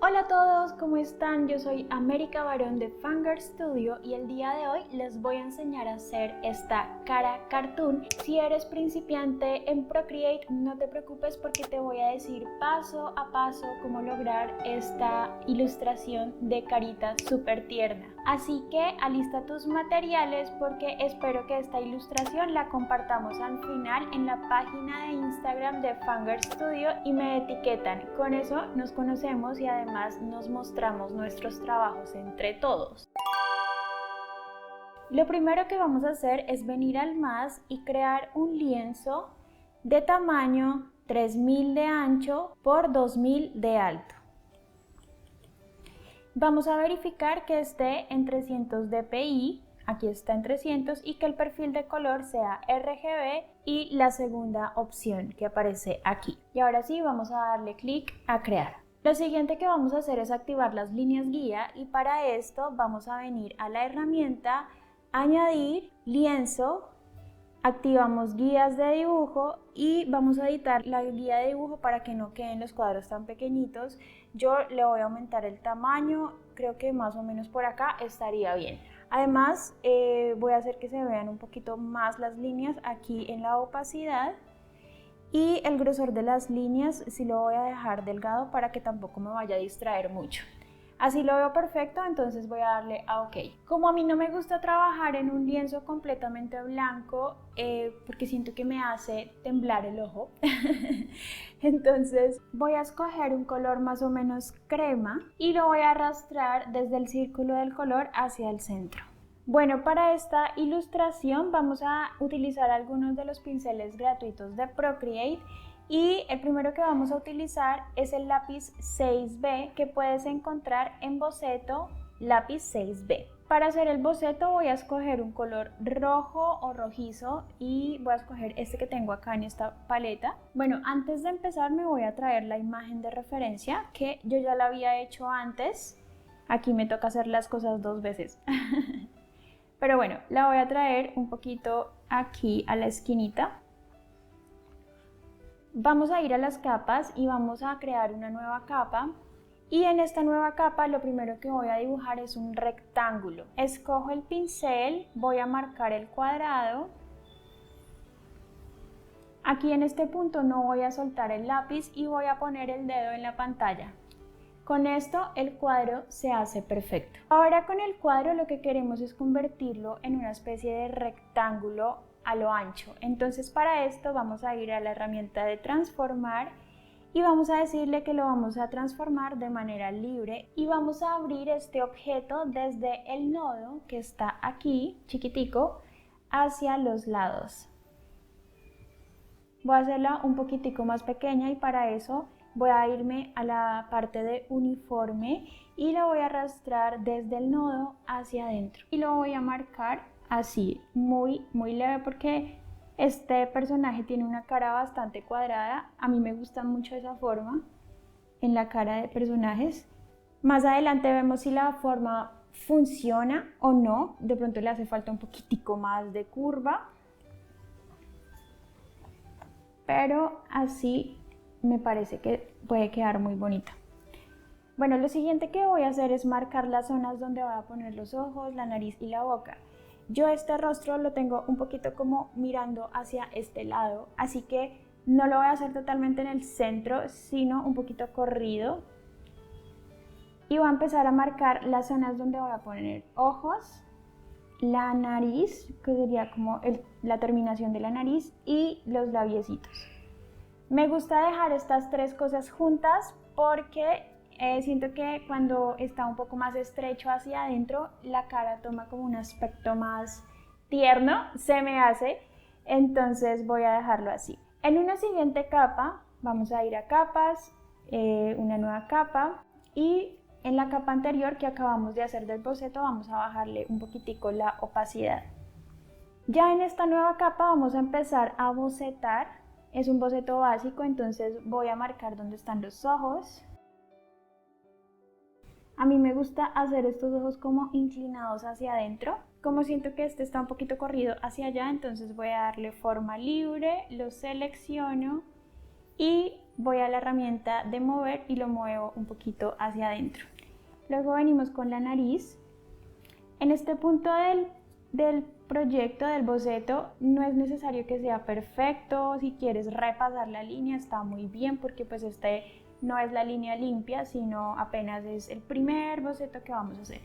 Hola a todos, ¿cómo están? Yo soy América Barón de Fangirl Studio y el día de hoy les voy a enseñar a hacer esta cara cartoon. Si eres principiante en Procreate, no te preocupes porque te voy a decir paso a paso cómo lograr esta ilustración de carita súper tierna. Así que alista tus materiales porque espero que esta ilustración la compartamos al final en la página de Instagram de Fangirl Studio y me etiquetan. Con eso nos conocemos y además nos mostramos nuestros trabajos entre todos. Lo primero que vamos a hacer es venir al más y crear un lienzo de tamaño 3000 de ancho por 2000 de alto. Vamos a verificar que esté en 300 dpi, aquí está en 300, y que el perfil de color sea RGB y la segunda opción que aparece aquí. Y ahora sí vamos a darle clic a crear. Lo siguiente que vamos a hacer es activar las líneas guía y para esto vamos a venir a la herramienta añadir lienzo, activamos guías de dibujo y vamos a editar la guía de dibujo para que no queden los cuadros tan pequeñitos. Yo le voy a aumentar el tamaño, creo que más o menos por acá estaría bien. Además voy a hacer que se vean un poquito más las líneas aquí en la opacidad. Y el grosor de las líneas sí lo voy a dejar delgado para que tampoco me vaya a distraer mucho. Así lo veo perfecto, entonces voy a darle a OK. Como a mí no me gusta trabajar en un lienzo completamente blanco, porque siento que me hace temblar el ojo, entonces voy a escoger un color más o menos crema y lo voy a arrastrar desde el círculo del color hacia el centro. Bueno, para esta ilustración vamos a utilizar algunos de los pinceles gratuitos de Procreate y el primero que vamos a utilizar es el lápiz 6B que puedes encontrar en boceto lápiz 6B. Para hacer el boceto voy a escoger un color rojo o rojizo y voy a escoger este que tengo acá en esta paleta. Bueno, antes de empezar me voy a traer la imagen de referencia que yo ya la había hecho antes. Aquí me toca hacer las cosas dos veces. Pero bueno, la voy a traer un poquito aquí a la esquinita. Vamos a ir a las capas y vamos a crear una nueva capa. Y en esta nueva capa lo primero que voy a dibujar es un rectángulo. Escojo el pincel, voy a marcar el cuadrado. Aquí en este punto no voy a soltar el lápiz y voy a poner el dedo en la pantalla. Con esto el cuadro se hace perfecto. Ahora con el cuadro lo que queremos es convertirlo en una especie de rectángulo a lo ancho. Entonces para esto vamos a ir a la herramienta de transformar y vamos a decirle que lo vamos a transformar de manera libre y vamos a abrir este objeto desde el nodo que está aquí, chiquitico, hacia los lados. Voy a hacerla un poquitico más pequeña y para eso voy a irme a la parte de uniforme y lo voy a arrastrar desde el nodo hacia adentro y lo voy a marcar así, muy leve porque este personaje tiene una cara bastante cuadrada. A mí me gusta mucho esa forma en la cara de personajes. Más adelante vemos si la forma funciona o no, de pronto le hace falta un poquitico más de curva, pero así me parece que puede quedar muy bonita. Bueno, lo siguiente que voy a hacer es marcar las zonas donde voy a poner los ojos, la nariz y la boca. Yo este rostro lo tengo un poquito como mirando hacia este lado, así que no lo voy a hacer totalmente en el centro, sino un poquito corrido. Y voy a empezar a marcar las zonas donde voy a poner ojos, la nariz, que sería como la terminación de la nariz, y los labiecitos. Me gusta dejar estas tres cosas juntas porque siento que cuando está un poco más estrecho hacia adentro, la cara toma como un aspecto más tierno, se me hace, entonces voy a dejarlo así. En una siguiente capa, vamos a ir a capas, una nueva capa y en la capa anterior que acabamos de hacer del boceto vamos a bajarle un poquitico la opacidad. Ya en esta nueva capa vamos a empezar a bocetar. Es un boceto básico, entonces voy a marcar dónde están los ojos. A mí me gusta hacer estos ojos como inclinados hacia adentro. Como siento que este está un poquito corrido hacia allá, entonces voy a darle forma libre, lo selecciono y voy a la herramienta de mover y lo muevo un poquito hacia adentro. Luego venimos con la nariz. En este punto del proyecto, del boceto, no es necesario que sea perfecto. Si quieres repasar la línea está muy bien, porque pues no es la línea limpia, sino apenas es el primer boceto que vamos a hacer.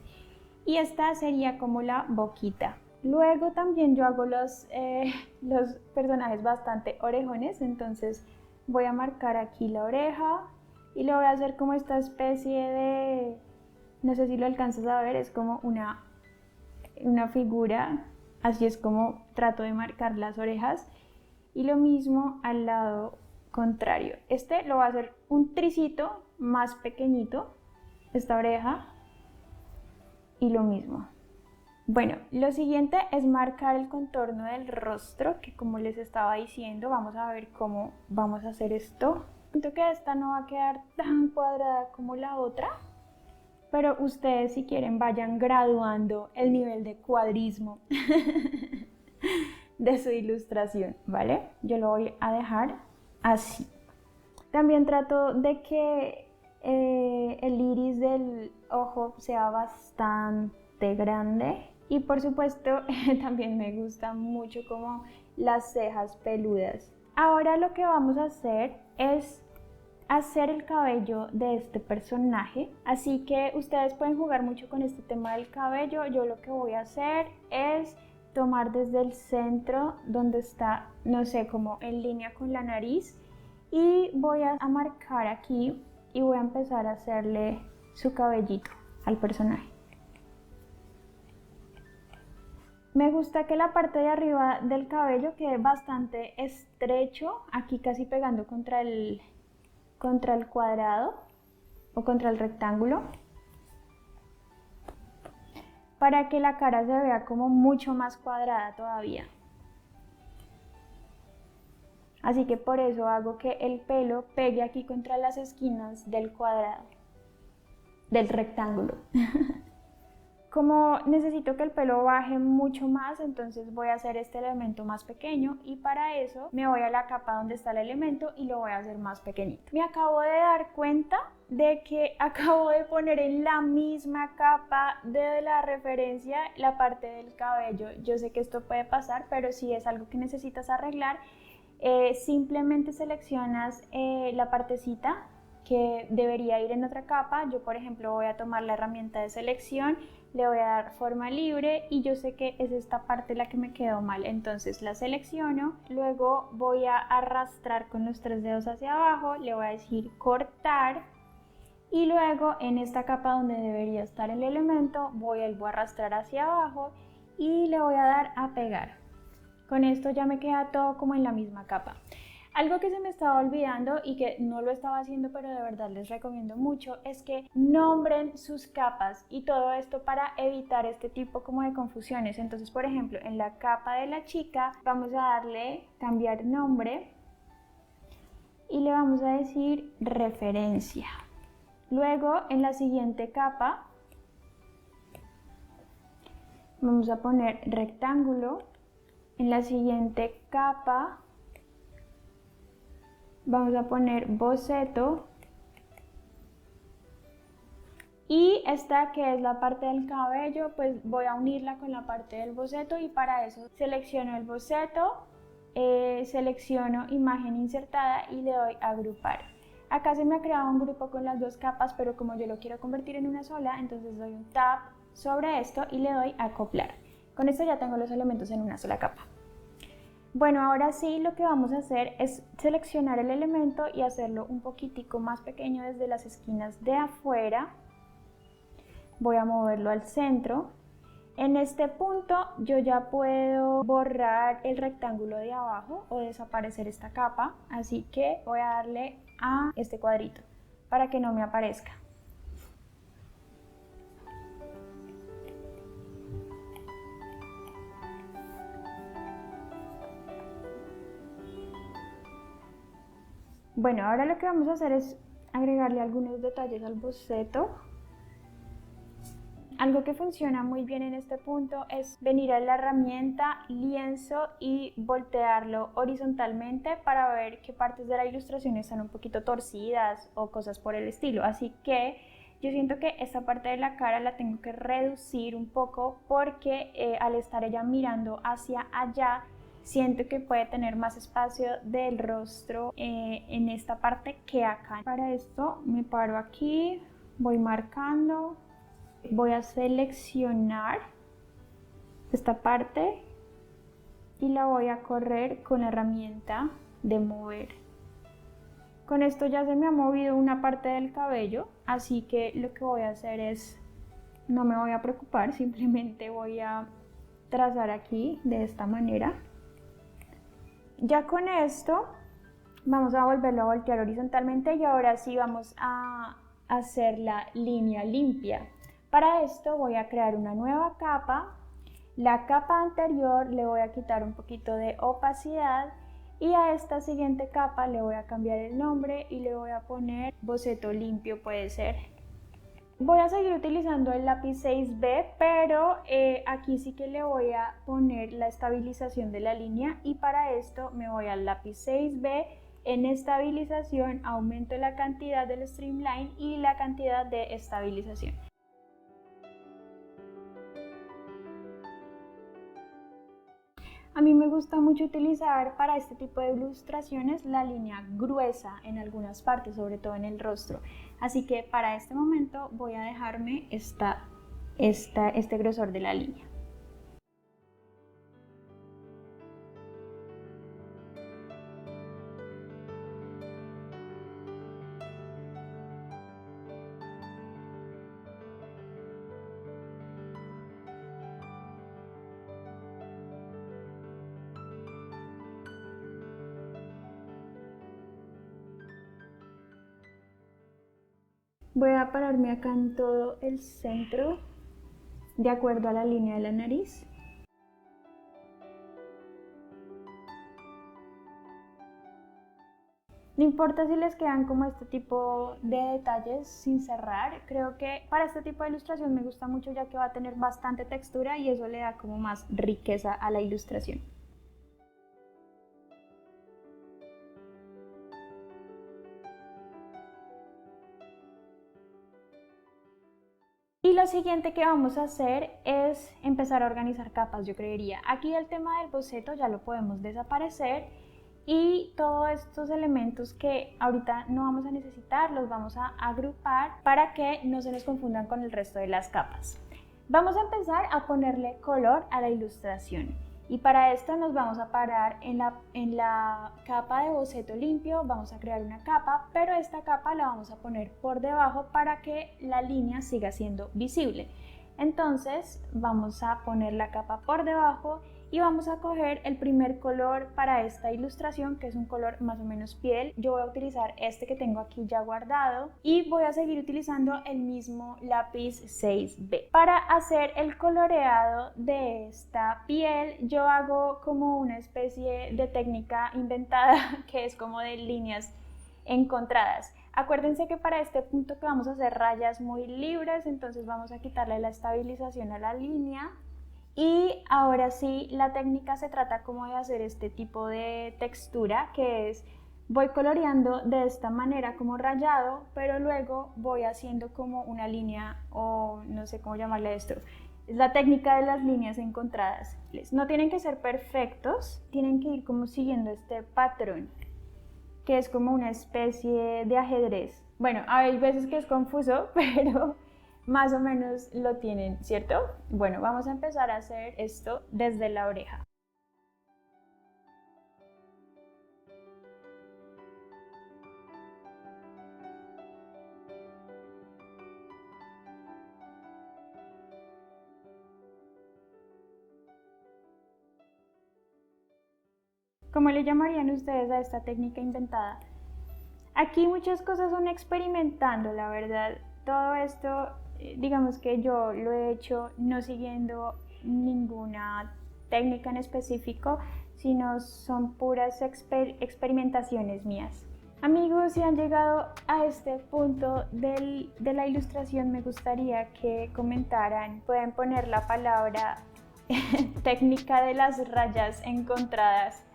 Y esta sería como la boquita. Luego también yo hago los personajes bastante orejones, entonces voy a marcar aquí la oreja y le voy a hacer como esta especie de, no sé si lo alcanzas a ver, es como una figura, así es como trato de marcar las orejas. Y lo mismo al lado contrario. Este lo va a hacer un tricito más pequeñito, esta oreja, y lo mismo. Bueno, lo siguiente es marcar el contorno del rostro, que como les estaba diciendo, vamos a ver cómo vamos a hacer esto. Siento que esta no va a quedar tan cuadrada como la otra, pero ustedes si quieren vayan graduando el nivel de cuadrismo de su ilustración, ¿vale? Yo lo voy a dejar así. También trato de que el iris del ojo sea bastante grande. Y por supuesto también me gusta mucho como las cejas peludas. Ahora lo que vamos a hacer es hacer el cabello de este personaje. Así que ustedes pueden jugar mucho con este tema del cabello. Yo lo que voy a hacer es tomar desde el centro donde está, no sé, como en línea con la nariz. Y voy a marcar aquí y voy a empezar a hacerle su cabellito al personaje. Me gusta que la parte de arriba del cabello quede bastante estrecho, aquí casi pegando contra el cuadrado o contra el rectángulo, para que la cara se vea como mucho más cuadrada todavía. Así que por eso hago que el pelo pegue aquí contra las esquinas del cuadrado, del rectángulo. Como necesito que el pelo baje mucho más, entonces voy a hacer este elemento más pequeño y para eso me voy a la capa donde está el elemento y lo voy a hacer más pequeñito. Me acabo de dar cuenta de que acabo de poner en la misma capa de la referencia la parte del cabello. Yo sé que esto puede pasar, pero si es algo que necesitas arreglar, simplemente seleccionas la partecita que debería ir en otra capa. Yo por ejemplo voy a tomar la herramienta de selección, le voy a dar forma libre y yo sé que es esta parte la que me quedó mal, entonces la selecciono, luego voy a arrastrar con los 3 dedos hacia abajo, le voy a decir cortar y luego en esta capa donde debería estar el elemento vuelvo a arrastrar hacia abajo y le voy a dar a pegar. Con esto ya me queda todo como en la misma capa. Algo que se me estaba olvidando y que no lo estaba haciendo, pero de verdad les recomiendo mucho, es que nombren sus capas y todo esto para evitar este tipo como de confusiones. Entonces, por ejemplo, en la capa de la chica vamos a darle cambiar nombre y le vamos a decir referencia. Luego, en la siguiente capa vamos a poner rectángulo. En la siguiente capa vamos a poner boceto y esta que es la parte del cabello, pues voy a unirla con la parte del boceto y para eso selecciono el boceto, selecciono imagen insertada y le doy a agrupar. Acá se me ha creado un grupo con las dos capas, pero como yo lo quiero convertir en una sola, entonces doy un tap sobre esto y le doy a acoplar. Con esto ya tengo los elementos en una sola capa. Bueno, ahora sí lo que vamos a hacer es seleccionar el elemento y hacerlo un poquitico más pequeño desde las esquinas de afuera. Voy a moverlo al centro. En este punto yo ya puedo borrar el rectángulo de abajo o desaparecer esta capa, así que voy a darle a este cuadrito para que no me aparezca. Bueno, ahora lo que vamos a hacer es agregarle algunos detalles al boceto. Algo que funciona muy bien en este punto es venir a la herramienta lienzo y voltearlo horizontalmente para ver qué partes de la ilustración están un poquito torcidas o cosas por el estilo. Así que yo siento que esta parte de la cara la tengo que reducir un poco porque al estar ella mirando hacia allá, siento que puede tener más espacio del rostro en esta parte que acá. Para esto me paro aquí, voy marcando, voy a seleccionar esta parte y la voy a correr con la herramienta de mover. Con esto ya se me ha movido una parte del cabello, así que lo que voy a hacer es, no me voy a preocupar, simplemente voy a trazar aquí de esta manera. Ya con esto vamos a volverlo a voltear horizontalmente y ahora sí vamos a hacer la línea limpia. Para esto voy a crear una nueva capa. La capa anterior le voy a quitar un poquito de opacidad y a esta siguiente capa le voy a cambiar el nombre y le voy a poner boceto limpio, puede ser. Voy a seguir utilizando el lápiz 6B, pero aquí sí que le voy a poner la estabilización de la línea y para esto me voy al lápiz 6B. En estabilización aumento la cantidad del streamline y la cantidad de estabilización. A mí me gusta mucho utilizar para este tipo de ilustraciones la línea gruesa en algunas partes, sobre todo en el rostro. Así que para este momento voy a dejarme este grosor de la línea. Voy a pararme acá en todo el centro, de acuerdo a la línea de la nariz. No importa si les quedan como este tipo de detalles sin cerrar, creo que para este tipo de ilustración me gusta mucho ya que va a tener bastante textura y eso le da como más riqueza a la ilustración. Y lo siguiente que vamos a hacer es empezar a organizar capas, yo creería. Aquí el tema del boceto ya lo podemos desaparecer y todos estos elementos que ahorita no vamos a necesitar los vamos a agrupar para que no se nos confundan con el resto de las capas. Vamos a empezar a ponerle color a la ilustración. Y para esto nos vamos a parar en la capa de boceto limpio, vamos a crear una capa, pero esta capa la vamos a poner por debajo para que la línea siga siendo visible. Entonces vamos a poner la capa por debajo y vamos a coger el primer color para esta ilustración, que es un color más o menos piel. Yo voy a utilizar este que tengo aquí ya guardado y voy a seguir utilizando el mismo lápiz 6B. Para hacer el coloreado de esta piel, yo hago como una especie de técnica inventada que es como de líneas encontradas. Acuérdense que para este punto que vamos a hacer rayas muy libres, entonces vamos a quitarle la estabilización a la línea. Y ahora sí, la técnica se trata como de hacer este tipo de textura, que es, voy coloreando de esta manera como rayado, pero luego voy haciendo como una línea, o no sé cómo llamarle esto. Es la técnica de las líneas encontradas. No tienen que ser perfectos, tienen que ir como siguiendo este patrón, que es como una especie de ajedrez. Bueno, hay veces que es confuso, pero más o menos lo tienen, ¿cierto? Bueno, vamos a empezar a hacer esto desde la oreja. ¿Cómo le llamarían ustedes a esta técnica inventada? Aquí muchas cosas son experimentando, la verdad. Todo esto, digamos que yo lo he hecho no siguiendo ninguna técnica en específico, sino son puras experimentaciones mías. Amigos, si han llegado a este punto de la ilustración, me gustaría que comentaran, pueden poner la palabra técnica de las rayas encontradas.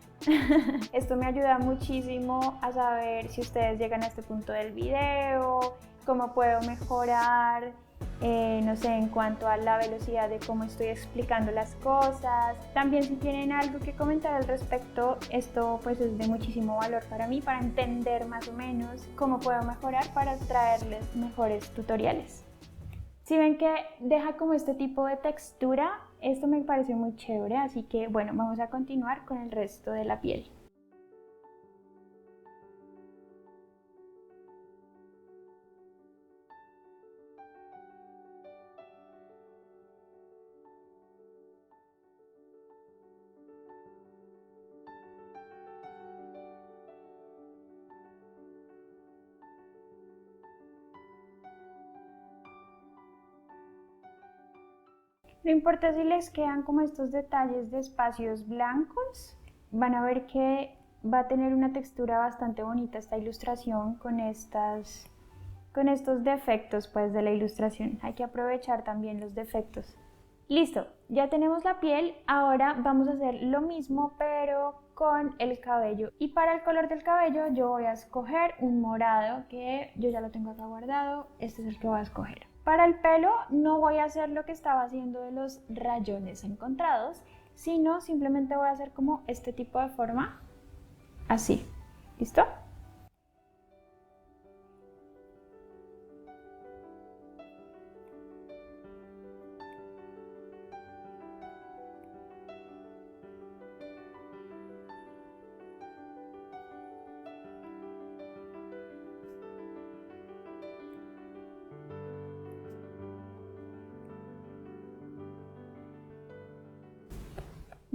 Esto me ayuda muchísimo a saber si ustedes llegan a este punto del video, cómo puedo mejorar, no sé, en cuanto a la velocidad de cómo estoy explicando las cosas. También si tienen algo que comentar al respecto, esto pues es de muchísimo valor para mí, para entender más o menos cómo puedo mejorar para traerles mejores tutoriales. Si ven que deja como este tipo de textura, esto me pareció muy chévere, así que bueno, vamos a continuar con el resto de la piel. No importa si les quedan como estos detalles de espacios blancos, van a ver que va a tener una textura bastante bonita esta ilustración con estos defectos pues de la ilustración. Hay que aprovechar también los defectos. Listo, ya tenemos la piel, ahora vamos a hacer lo mismo pero con el cabello. Y para el color del cabello yo voy a escoger un morado que yo ya lo tengo acá guardado, este es el que voy a escoger. Para el pelo no voy a hacer lo que estaba haciendo de los rayones encontrados, sino simplemente voy a hacer como este tipo de forma, así. ¿Listo?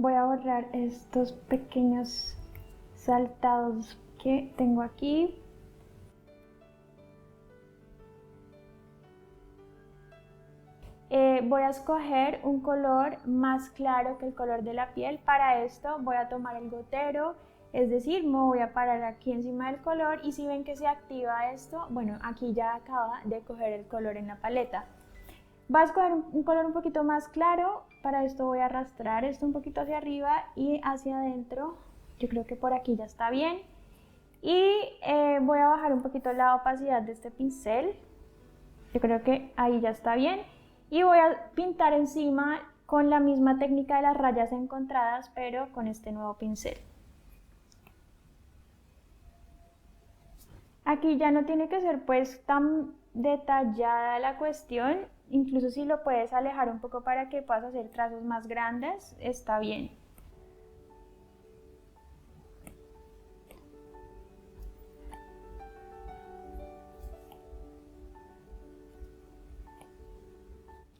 Voy a borrar estos pequeños saltados que tengo aquí. Voy a escoger un color más claro que el color de la piel. Para esto voy a tomar el gotero, es decir, me voy a parar aquí encima del color y si ven que se activa esto, bueno, aquí ya acaba de coger el color en la paleta. Voy a escoger un color un poquito más claro, para esto voy a arrastrar esto un poquito hacia arriba y hacia adentro, yo creo que por aquí ya está bien. Y voy a bajar un poquito la opacidad de este pincel, yo creo que ahí ya está bien. Y voy a pintar encima con la misma técnica de las rayas encontradas, pero con este nuevo pincel. Aquí ya no tiene que ser pues tan detallada la cuestión, incluso si lo puedes alejar un poco para que puedas hacer trazos más grandes, está bien.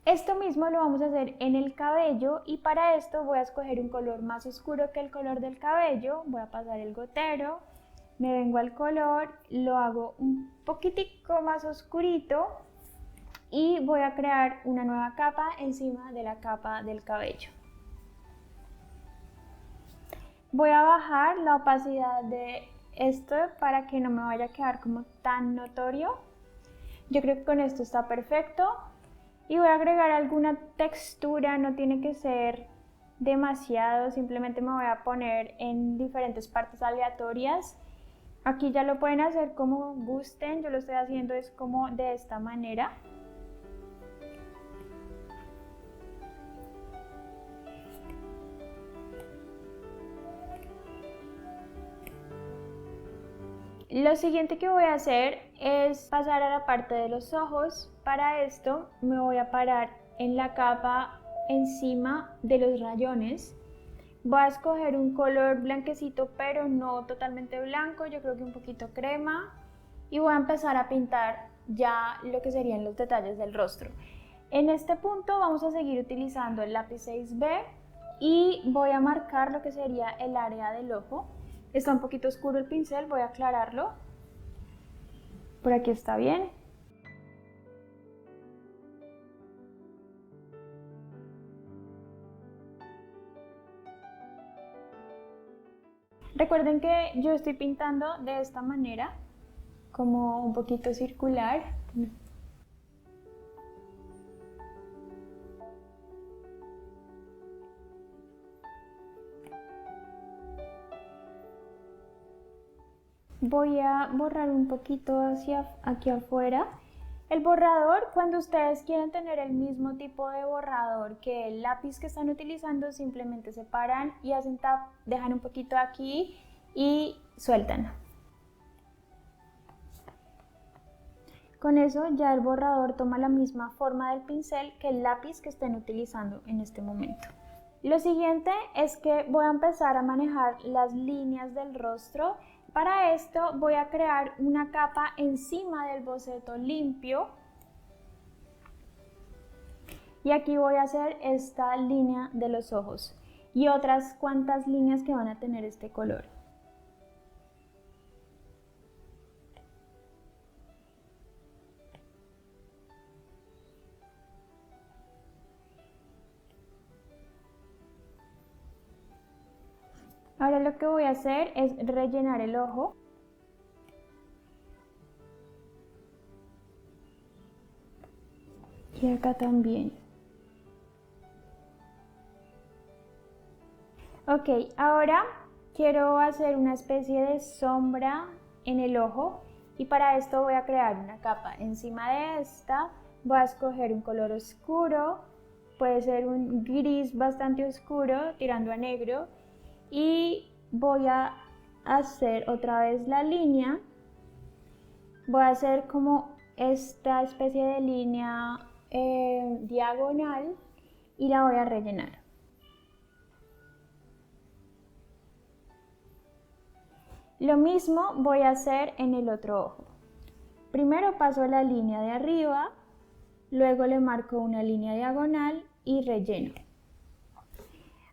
Esto mismo lo vamos a hacer en el cabello y para esto voy a escoger un color más oscuro que el color del cabello, voy a pasar el gotero, me vengo al color, lo hago un poquitico más oscurito y voy a crear una nueva capa encima de la capa del cabello. Voy a bajar la opacidad de esto para que no me vaya a quedar como tan notorio. Yo creo que con esto está perfecto. Y voy a agregar alguna textura, no tiene que ser demasiado, simplemente me voy a poner en diferentes partes aleatorias. Aquí ya lo pueden hacer como gusten, yo lo estoy haciendo es como de esta manera. Lo siguiente que voy a hacer es pasar a la parte de los ojos. Para esto me voy a parar en la capa encima de los rayones. Voy a escoger un color blanquecito, pero no totalmente blanco, yo creo que un poquito crema. Y voy a empezar a pintar ya lo que serían los detalles del rostro. En este punto vamos a seguir utilizando el lápiz 6B y voy a marcar lo que sería el área del ojo. Está un poquito oscuro el pincel, voy a aclararlo. Por aquí está bien. Recuerden que yo estoy pintando de esta manera. como un poquito circular. Voy a borrar un poquito hacia aquí afuera. El borrador, cuando ustedes quieren tener el mismo tipo de borrador que el lápiz que están utilizando, simplemente separan y hacen tap, dejan un poquito aquí y sueltan. Con eso ya el borrador toma la misma forma del pincel que el lápiz que estén utilizando en este momento. Lo siguiente es que voy a empezar a manejar las líneas del rostro. Para esto voy a crear una capa encima del boceto limpio y aquí voy a hacer esta línea de los ojos y otras cuantas líneas que van a tener este color. Ahora lo que voy a hacer es rellenar el ojo. Y acá también. Ok, ahora quiero hacer una especie de sombra en el ojo y para esto voy a crear una capa. Encima de esta voy a escoger un color oscuro, puede ser un gris bastante oscuro tirando a negro. Y voy a hacer otra vez la línea, voy a hacer como esta especie de línea diagonal y la voy a rellenar. Lo mismo voy a hacer en el otro ojo. Primero paso la línea de arriba, luego le marco una línea diagonal y relleno.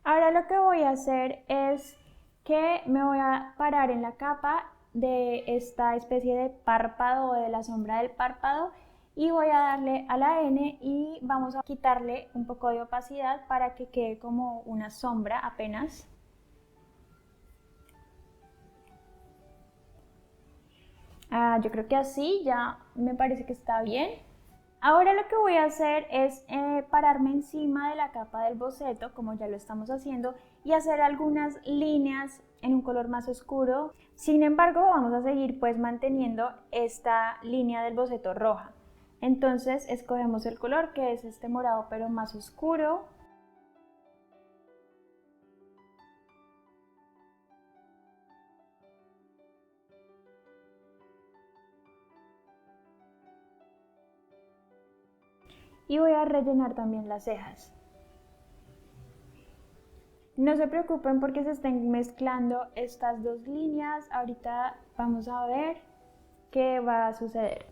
Ahora lo que voy a hacer es que me voy a parar en la capa de esta especie de párpado o de la sombra del párpado y voy a darle a la N y vamos a quitarle un poco de opacidad para que quede como una sombra apenas. Yo creo que así ya me parece que está bien. Ahora lo que voy a hacer es pararme encima de la capa del boceto, como ya lo estamos haciendo, y hacer algunas líneas en un color más oscuro. Sin embargo, vamos a seguir pues manteniendo esta línea del boceto roja. Entonces escogemos el color que es este morado pero más oscuro. Y voy a rellenar también las cejas. No se preocupen porque se estén mezclando estas dos líneas. Ahorita vamos a ver qué va a suceder.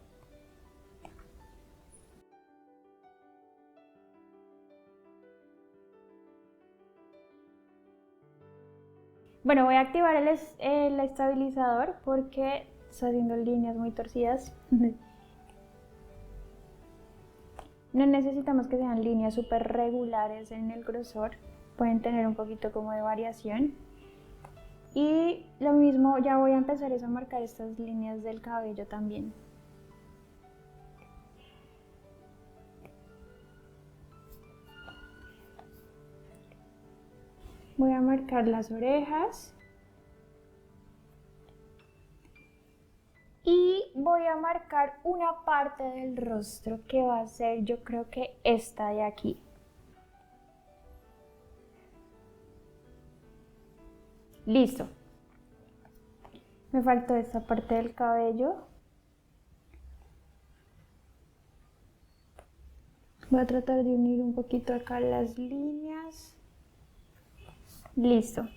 Bueno, voy a activar el estabilizador porque está haciendo líneas muy torcidas. No necesitamos que sean líneas súper regulares en el grosor, pueden tener un poquito como de variación. Y lo mismo, ya voy a empezar a marcar estas líneas del cabello también. Voy a marcar las orejas. Y voy a marcar una parte del rostro que va a ser, yo creo que esta de aquí. Listo. Me faltó esta parte del cabello. Voy a tratar de unir un poquito acá las líneas. Listo.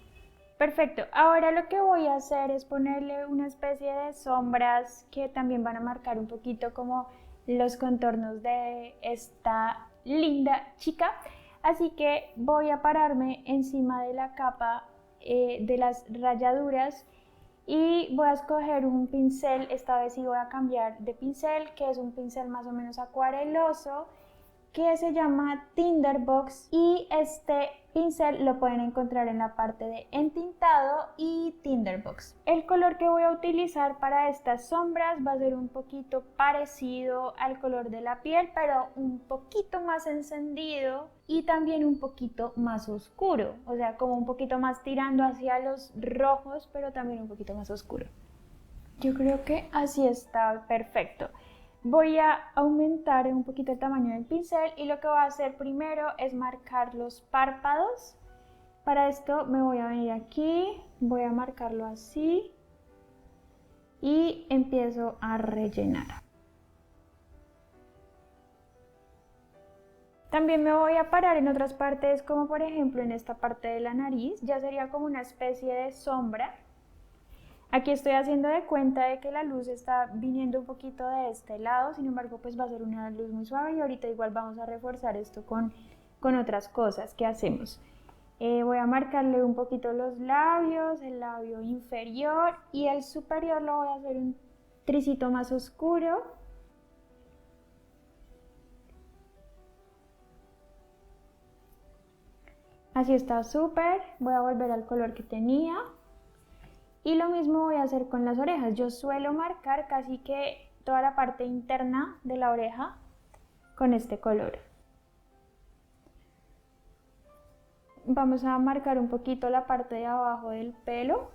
Perfecto, ahora lo que voy a hacer es ponerle una especie de sombras que también van a marcar un poquito como los contornos de esta linda chica. Así que voy a pararme encima de la capa de las rayaduras y voy a escoger un pincel. Esta vez sí voy a cambiar de pincel, que es un pincel más o menos acuareloso, que se llama Tinderbox y este pincel lo pueden encontrar en la parte de entintado y Tinderbox. El color que voy a utilizar para estas sombras va a ser un poquito parecido al color de la piel, pero un poquito más encendido y también un poquito más oscuro, o sea, como un poquito más tirando hacia los rojos, pero también un poquito más oscuro. Yo creo que así está perfecto. Voy a aumentar un poquito el tamaño del pincel y lo que voy a hacer primero es marcar los párpados. Para esto me voy a venir aquí, voy a marcarlo así y empiezo a rellenar. También me voy a parar en otras partes, como por ejemplo en esta parte de la nariz, ya sería como una especie de sombra. Aquí estoy haciendo de cuenta de que la luz está viniendo un poquito de este lado, sin embargo pues va a ser una luz muy suave y ahorita igual vamos a reforzar esto con otras cosas que hacemos. Voy a marcarle un poquito los labios, el labio inferior y el superior lo voy a hacer un tricito más oscuro. Así está súper, voy a volver al color que tenía. Y lo mismo voy a hacer con las orejas. Yo suelo marcar casi que toda la parte interna de la oreja con este color. Vamos a marcar un poquito la parte de abajo del pelo.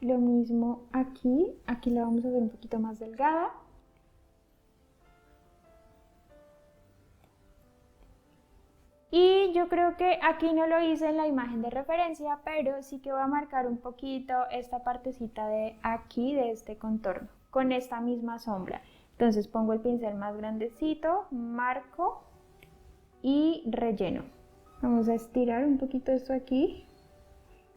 Lo mismo aquí la vamos a hacer un poquito más delgada. Y yo creo que aquí no lo hice en la imagen de referencia, pero sí que voy a marcar un poquito esta partecita de aquí, de este contorno, con esta misma sombra. Entonces pongo el pincel más grandecito, marco y relleno. Vamos a estirar un poquito esto aquí.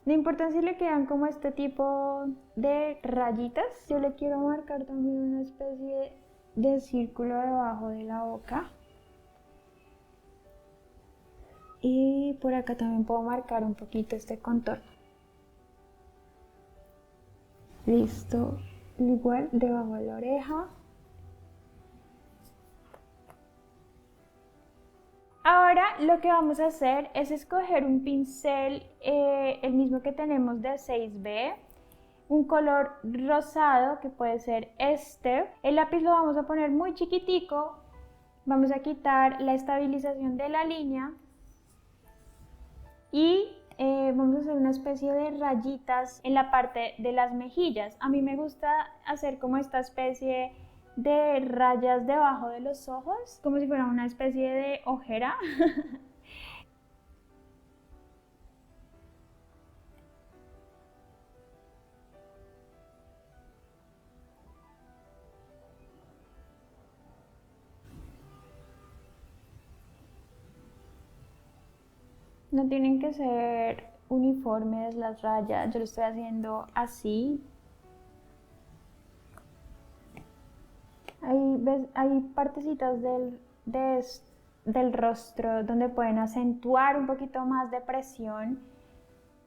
No importa si le quedan como este tipo de rayitas. Yo le quiero marcar también una especie de círculo debajo de la boca. Y por acá también puedo marcar un poquito este contorno. Listo, igual debajo de la oreja. Ahora lo que vamos a hacer es escoger un pincel, el mismo que tenemos de 6B, un color rosado que puede ser este. El lápiz lo vamos a poner muy chiquitico, vamos a quitar la estabilización de la línea y vamos a hacer una especie de rayitas en la parte de las mejillas. A mí me gusta hacer como esta especie de rayas debajo de los ojos, como si fuera una especie de ojera. No tienen que ser uniformes las rayas, yo lo estoy haciendo así. Hay partecitas del rostro donde pueden acentuar un poquito más de presión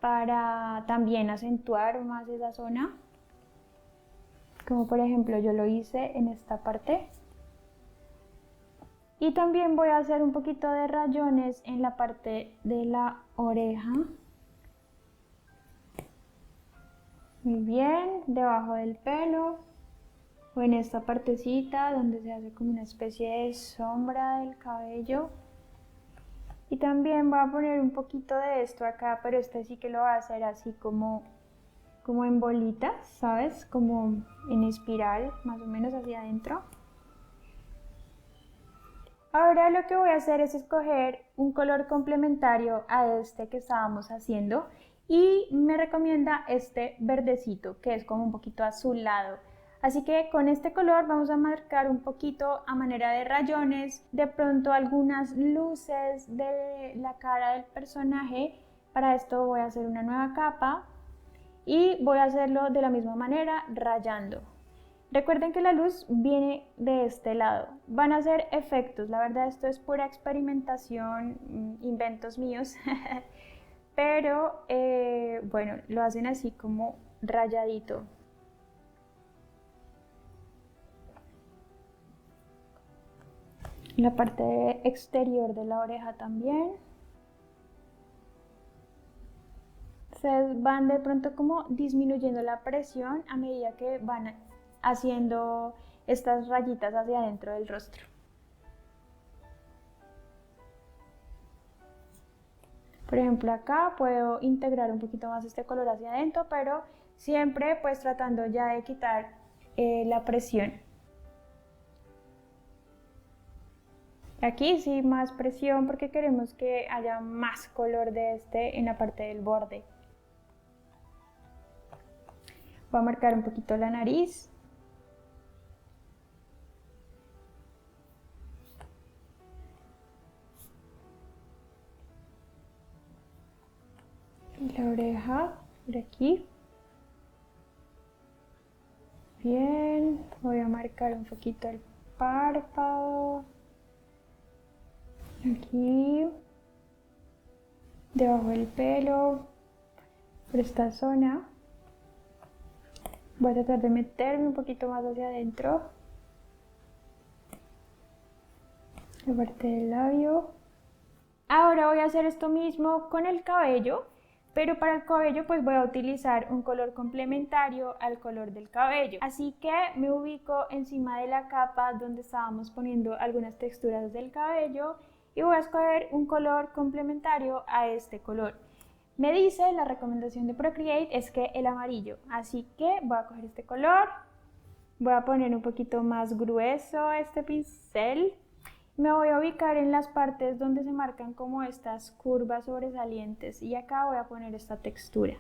para también acentuar más esa zona. Como por ejemplo yo lo hice en esta parte. Y también voy a hacer un poquito de rayones en la parte de la oreja. Muy bien, debajo del pelo o en esta partecita donde se hace como una especie de sombra del cabello. Y también voy a poner un poquito de esto acá, pero este sí que lo voy a hacer así como en bolitas, ¿sabes? Como en espiral, más o menos hacia adentro. Ahora lo que voy a hacer es escoger un color complementario a este que estábamos haciendo y me recomienda este verdecito que es como un poquito azulado. Así que con este color vamos a marcar un poquito a manera de rayones, de pronto algunas luces de la cara del personaje. Para esto voy a hacer una nueva capa y voy a hacerlo de la misma manera rayando. Recuerden que la luz viene de este lado. Van a ser efectos, la verdad esto es pura experimentación, inventos míos, pero bueno, lo hacen así como rayadito. La parte exterior de la oreja también. Ustedes van de pronto como disminuyendo la presión a medida que van haciendo estas rayitas hacia adentro del rostro. Por ejemplo, acá puedo integrar un poquito más este color hacia adentro, pero siempre pues tratando ya de quitar la presión. Aquí sí más presión porque queremos que haya más color de este en la parte del borde. Voy a marcar un poquito la nariz. Y la oreja por aquí. Bien, voy a marcar un poquito el párpado. Aquí, debajo del pelo, por esta zona. Voy a tratar de meterme un poquito más hacia adentro. La parte del labio. Ahora voy a hacer esto mismo con el cabello, pero para el cabello pues voy a utilizar un color complementario al color del cabello. Así que me ubico encima de la capa donde estábamos poniendo algunas texturas del cabello y voy a escoger un color complementario a este color. Me dice la recomendación de Procreate es que el amarillo, así que voy a coger este color, voy a poner un poquito más grueso este pincel. Me voy a ubicar en las partes donde se marcan como estas curvas sobresalientes y acá voy a poner esta textura.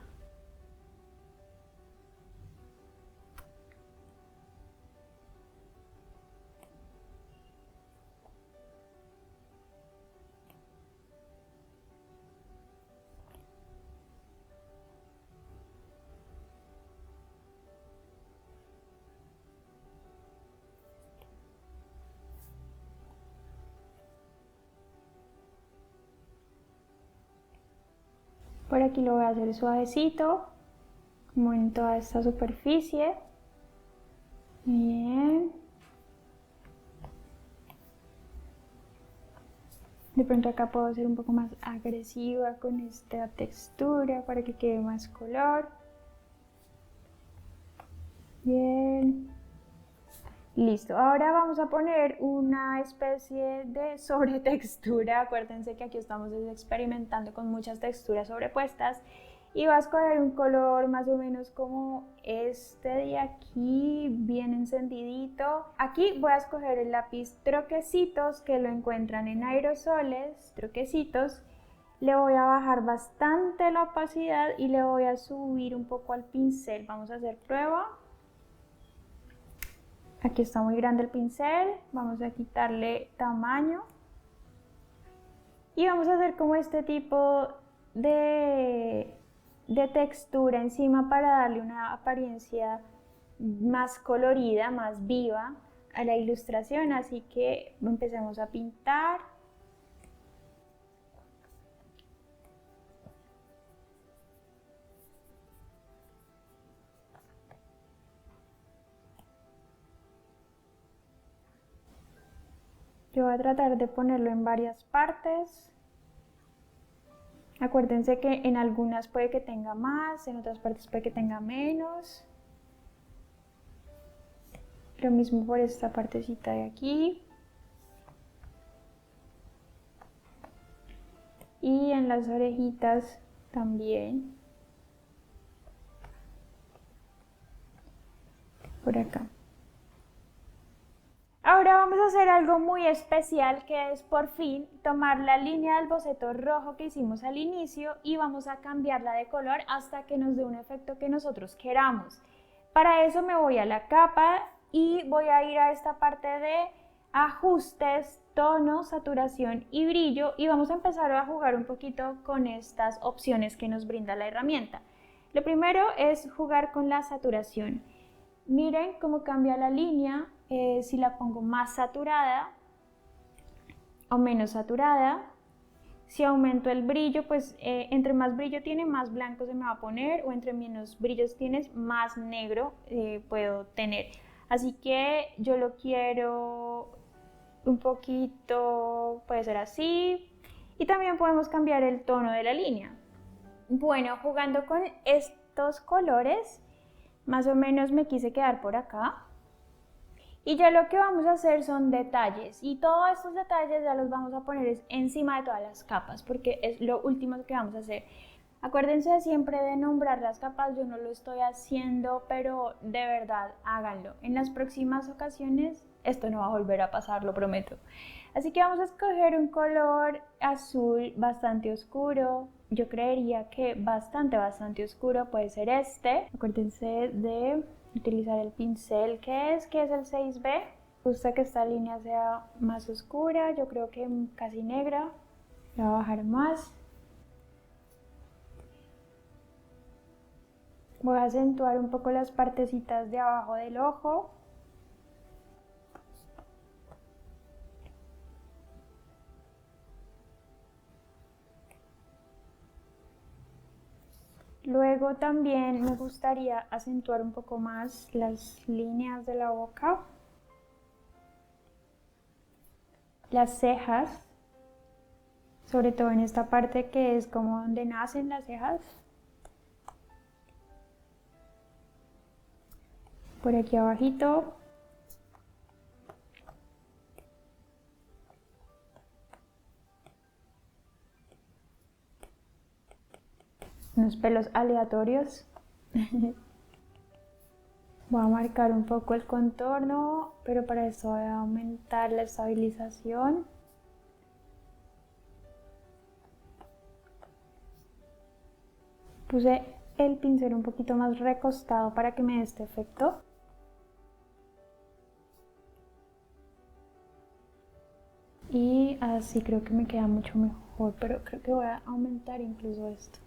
Por aquí lo voy a hacer suavecito, como en toda esta superficie. Bien. De pronto acá puedo ser un poco más agresiva con esta textura para que quede más color. Bien. Listo, ahora vamos a poner una especie de sobretextura. Acuérdense que aquí estamos experimentando con muchas texturas sobrepuestas y vas a escoger un color más o menos como este de aquí, bien encendidito. Aquí voy a escoger el lápiz Troquecitos, que lo encuentran en Aerosoles, Troquecitos. Le voy a bajar bastante la opacidad y le voy a subir un poco al pincel. Vamos a hacer prueba. Aquí está muy grande el pincel, vamos a quitarle tamaño y vamos a hacer como este tipo de textura encima para darle una apariencia más colorida, más viva a la ilustración, así que empecemos a pintar. Yo voy a tratar de ponerlo en varias partes. Acuérdense que en algunas puede que tenga más, en otras partes puede que tenga menos. Lo mismo por esta partecita de aquí. Y en las orejitas también. Por acá. Ahora vamos a hacer algo muy especial, que es por fin tomar la línea del boceto rojo que hicimos al inicio y vamos a cambiarla de color hasta que nos dé un efecto que nosotros queramos. Para eso me voy a la capa y voy a ir a esta parte de ajustes, tono, saturación y brillo y vamos a empezar a jugar un poquito con estas opciones que nos brinda la herramienta. Lo primero es jugar con la saturación. Miren cómo cambia la línea. Si la pongo más saturada o menos saturada. Si aumento el brillo, pues entre más brillo tiene, más blanco se me va a poner, o entre menos brillos tienes, más negro puedo tener. Así que yo lo quiero un poquito, puede ser así. Y también podemos cambiar el tono de la línea. Bueno, jugando con estos colores, más o menos me quise quedar por acá. Y ya lo que vamos a hacer son detalles. Y todos estos detalles ya los vamos a poner encima de todas las capas, porque es lo último que vamos a hacer. Acuérdense siempre de nombrar las capas, yo no lo estoy haciendo, pero de verdad háganlo. En las próximas ocasiones esto no va a volver a pasar, lo prometo. Así que vamos a escoger un color azul bastante oscuro. Yo creería que bastante oscuro puede ser este. Acuérdense de utilizar el pincel que es el 6B. Me gusta que esta línea sea más oscura, yo creo que casi negra. Voy a bajar más. Voy a acentuar un poco las partecitas de abajo del ojo. Luego también me gustaría acentuar un poco más las líneas de la boca, las cejas, sobre todo en esta parte que es como donde nacen las cejas. Por aquí abajito. Unos pelos aleatorios. Voy a marcar un poco el contorno, pero para eso voy a aumentar la estabilización. Puse el pincel un poquito más recostado para que me dé este efecto. Y así creo que me queda mucho mejor, pero creo que voy a aumentar incluso esto.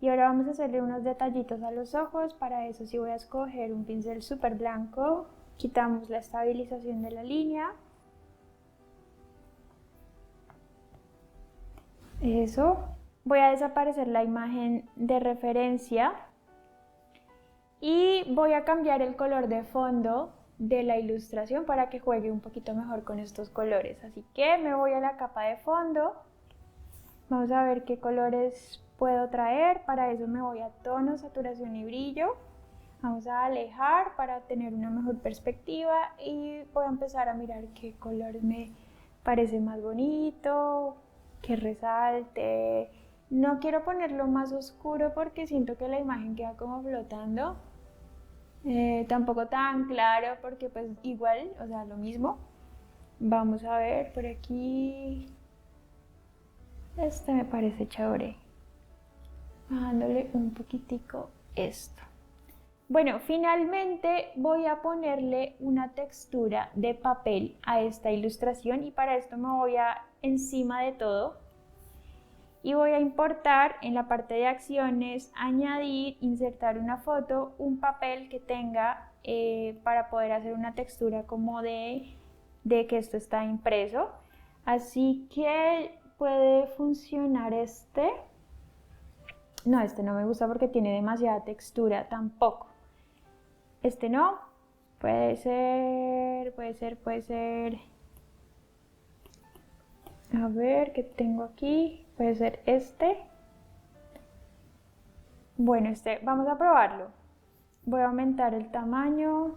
Y ahora vamos a hacerle unos detallitos a los ojos. Para eso sí voy a escoger un pincel súper blanco. Quitamos la estabilización de la línea. Eso. Voy a desaparecer la imagen de referencia. Y voy a cambiar el color de fondo de la ilustración para que juegue un poquito mejor con estos colores. Así que me voy a la capa de fondo. Vamos a ver qué colores puedo traer. Para eso me voy a tono, saturación y brillo. Vamos a alejar para tener una mejor perspectiva y voy a empezar a mirar qué color me parece más bonito, que resalte. No quiero ponerlo más oscuro porque siento que la imagen queda como flotando. Tampoco tan claro porque pues igual, o sea, lo mismo. Vamos a ver por aquí. Este me parece chévere. Bajándole un poquitico esto. Bueno, finalmente voy a ponerle una textura de papel a esta ilustración y para esto me voy a encima de todo y voy a importar en la parte de acciones, añadir, insertar una foto, un papel que tenga para poder hacer una textura como de que esto está impreso. Así que puede funcionar este. No, este no me gusta porque tiene demasiada textura tampoco. Este no. Puede ser. A ver, ¿qué tengo aquí? Puede ser este. Bueno, este, vamos a probarlo. Voy a aumentar el tamaño.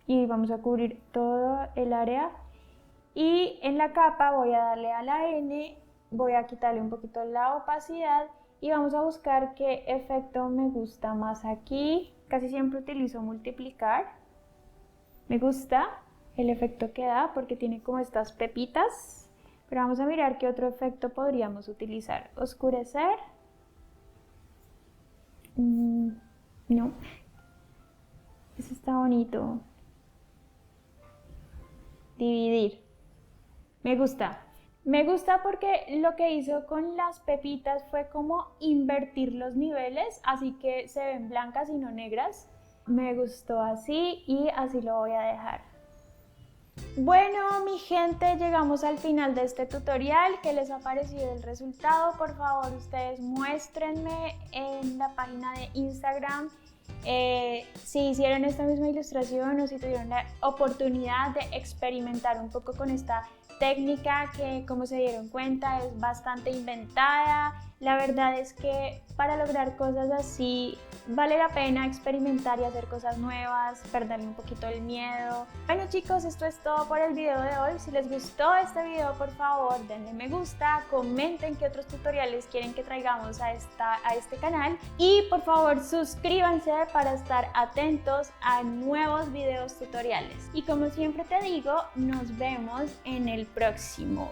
Y vamos a cubrir todo el área. Y en la capa voy a darle a la N. Voy a quitarle un poquito la opacidad y vamos a buscar qué efecto me gusta más aquí. Casi siempre utilizo multiplicar. Me gusta el efecto que da porque tiene como estas pepitas. Pero vamos a mirar qué otro efecto podríamos utilizar. Oscurecer. No. Ese está bonito. Dividir. Me gusta. Me gusta porque lo que hizo con las pepitas fue como invertir los niveles, así que se ven blancas y no negras. Me gustó así y así lo voy a dejar. Bueno, mi gente, llegamos al final de este tutorial. ¿Qué les ha parecido el resultado? Por favor, ustedes muéstrenme en la página de Instagram Si hicieron esta misma ilustración o si tuvieron la oportunidad de experimentar un poco con esta técnica que, como se dieron cuenta, es bastante inventada. La verdad es que para lograr cosas así vale la pena experimentar y hacer cosas nuevas, perderle un poquito el miedo. Bueno chicos, esto es todo por el video de hoy. Si les gustó este video, por favor denle me gusta, comenten qué otros tutoriales quieren que traigamos a este canal y por favor suscríbanse para estar atentos a nuevos videos tutoriales. Y como siempre te digo, nos vemos en el próximo.